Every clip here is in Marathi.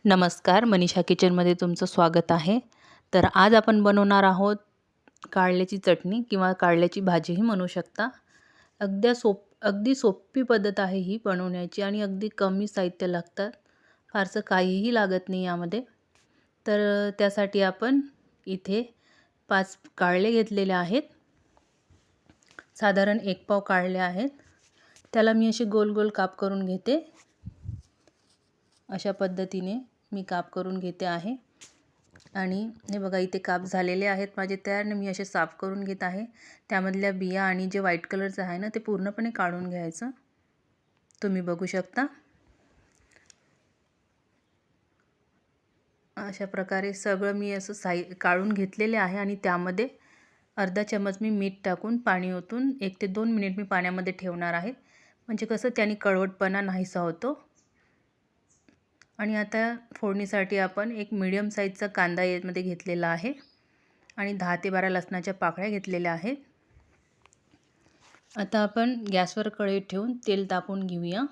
नमस्कार, मनीषा किचनमध्ये तुमचं स्वागत आहे. तर आज आपण बनवणार आहोत कारल्याची चटणी किंवा कारल्याची भाजीही म्हणू शकता. अगदी सोपी पद्धत आहे ही बनवण्याची आणि अगदी कमी साहित्य लागतात. फारसं काहीही लागत नाही यामध्ये. तर त्यासाठी आपण इथे 5 कारले घेतलेले आहेत. साधारण 1 पाव कारले आहेत. त्याला मी असे गोल गोल काप करून घेते. अशा पद्धतीने मी काप करून घेते आहे. आणि हे बघा इथे काप झालेले आहेत माझे तयार. मी असे साफ करून घेत आहे. त्यामधल्या बिया आणि जे व्हाईट कलरचं आहे ना ते पूर्णपणे काढून घ्यायचं. तुम्ही बघू शकता. अशा प्रकारे सगळं मी असं काढून घेतलेले आहे आणि त्यामध्ये अर्धा चमच मी मीठ टाकून पाणी ओतून 1 ते 2 मिनिट मी पाण्यामध्ये ठेवणार आहे. म्हणजे कसं त्याने कडवटपणा नाहीसा होतो. आणि आता फोडणीसाठी आपण एक मीडियम साईजचा कांदा यामध्ये घेतलेला आहे आणि 10 ते 12 लसणाच्या पाकळ्या घेतलेल्या आहेत. आता आपण गॅसवर कढई ठेवून तेल तापवून घेऊया.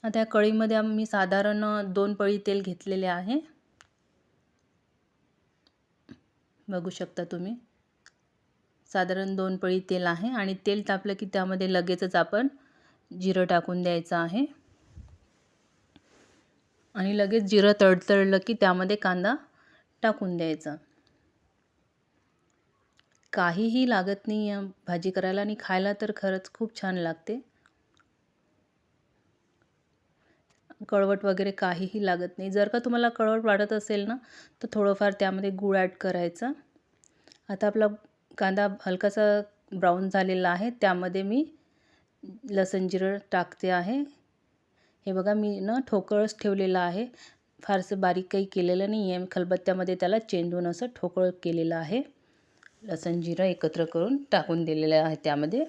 आता या कढईमध्ये मी साधारण 2 पळी तेल घेतलेले आहे. बघू शकता तुम्ही. साधारण 2 पळी तेल आहे आणि तेल तापलं की त्यामध्ये लगेचच आपण जिरं टाकून द्यायचं आहे. आणि लगेच जिरं तडतडलं की त्यामध्ये कांदा टाकून द्यायचा. काहीही लागत नाही या भाजी करायला आणि खायला तर खरंच खूप छान लागते. कळवट वगैरे काहीही लागत नाही. जर का तुम्हाला कळवट वाटत असेल ना तर थोडंफार त्यामध्ये गूळ ॲड करायचा. आता आपला कांदा हलकासा ब्राऊन झालेला आहे. त्यामध्ये मी लसूण जिरं टाकते आहे. हे बघा मी ठोकळच ठेवलेलं आहे. फारसं बारीक काही केलेलं नाही आहे. खलबत्त्यामध्ये त्याला चेंदून असं ठोकळ केलेलं आहे. लसूण जिरं एकत्र करून टाकून दिलेलं आहे त्यामध्ये.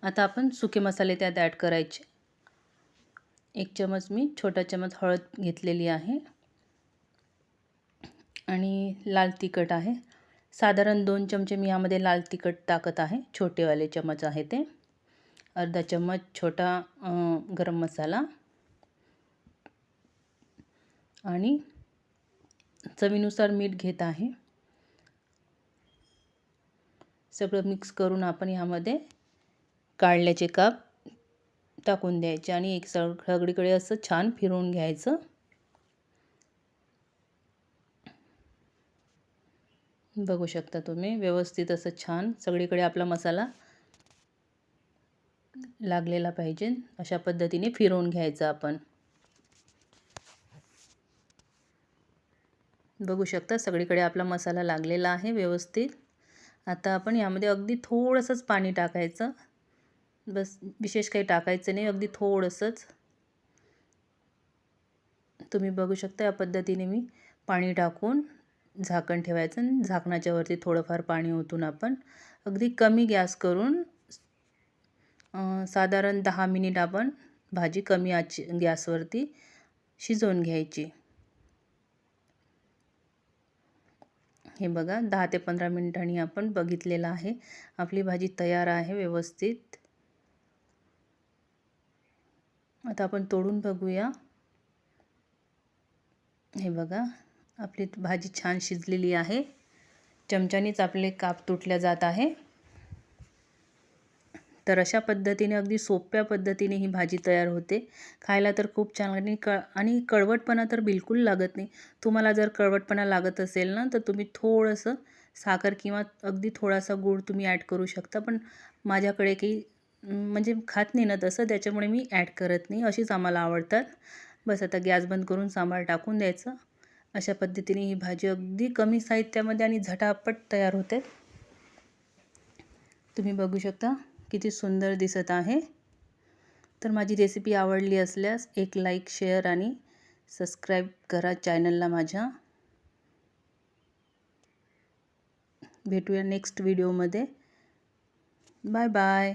आता आपण सुके मसाले त्यात ॲड करायचे. 1 चमच मी छोटा चमच हळद घेतलेली आहे आणि लाल तिखट आहे. साधारण 2 चमचे मी यामध्ये लाल तिखट टाकत आहे. छोटेवाले चमच आहे ते. अर्धा चमच छोटा गरम मसाला आणि चवीनुसार मीठ घेत आहे. सगळं मिक्स करून आपण यामध्ये कारल्याचे काप टाकून द्यायचे आणि सगळीकडे असं छान फिरवून घ्यायचं. बघू शकता तुम्ही. व्यवस्थित असं छान सगळीकडे आपला मसाला लागलेला पाहिजे. अशा पद्धतीने फिरवून घ्यायचं आपण. बघू शकता सगळीकडे आपला मसाला लागलेला आहे व्यवस्थित. आता आपण यामध्ये अगदी थोडंसंच पाणी टाकायचं. बस विशेष काही टाकायचं नाही, अगदी थोडंसंच. तुम्ही बघू शकता या पद्धतीने मी पाणी टाकून झाकण ठेवायचं आणि झाकणाच्या वरती थोडंफार पाणी ओतून आपण अगदी कमी गॅस करून साधारण 10 मिनिट आपण भाजी कमी गॅसवरती शिजवून घ्यायची. हे बघा 10 ते 15 मिनिटांनी आपण बघितलेलं आहे. आपली भाजी तयार आहे व्यवस्थित. आता आपण तोडून बघूया. हे बघा आपली भाजी छान शिजलेली आहे. चमच्यानेच आपले काप तुटल्या जात आहे. तर अशा पद्धतीने अगदी सोप्या पद्धतीने ही भाजी तयार होते. खायला तर खूप छान आणि कळवटपणा तर बिलकुल लागत नाही. तुम्हाला जर कळवटपणा लागत असेल ना तर तुम्ही थोडंसं साखर किंवा अगदी थोडासा गूळ तुम्ही ॲड करू शकता. पण माझ्याकडे काही म्हणजे खात नाही ना तसं, त्याच्यामुळे मी ॲड करत नाही. अशीच आम्हाला आवडतात. बस आता गॅस बंद करून सांबार टाकून द्यायचं. अशा पद्धतीने ही भाजी अगदी कमी साहित्यामध्ये आणि झटापट तयार होते. तुम्ही बघू शकता किती सुंदर दिसत आहे. तर माझी रेसिपी आवडली असल्यास एक लाईक, शेअर आणि सबस्क्राईब करा चॅनलला माझ्या. भेटूया नेक्स्ट व्हिडिओमध्ये. Bye bye.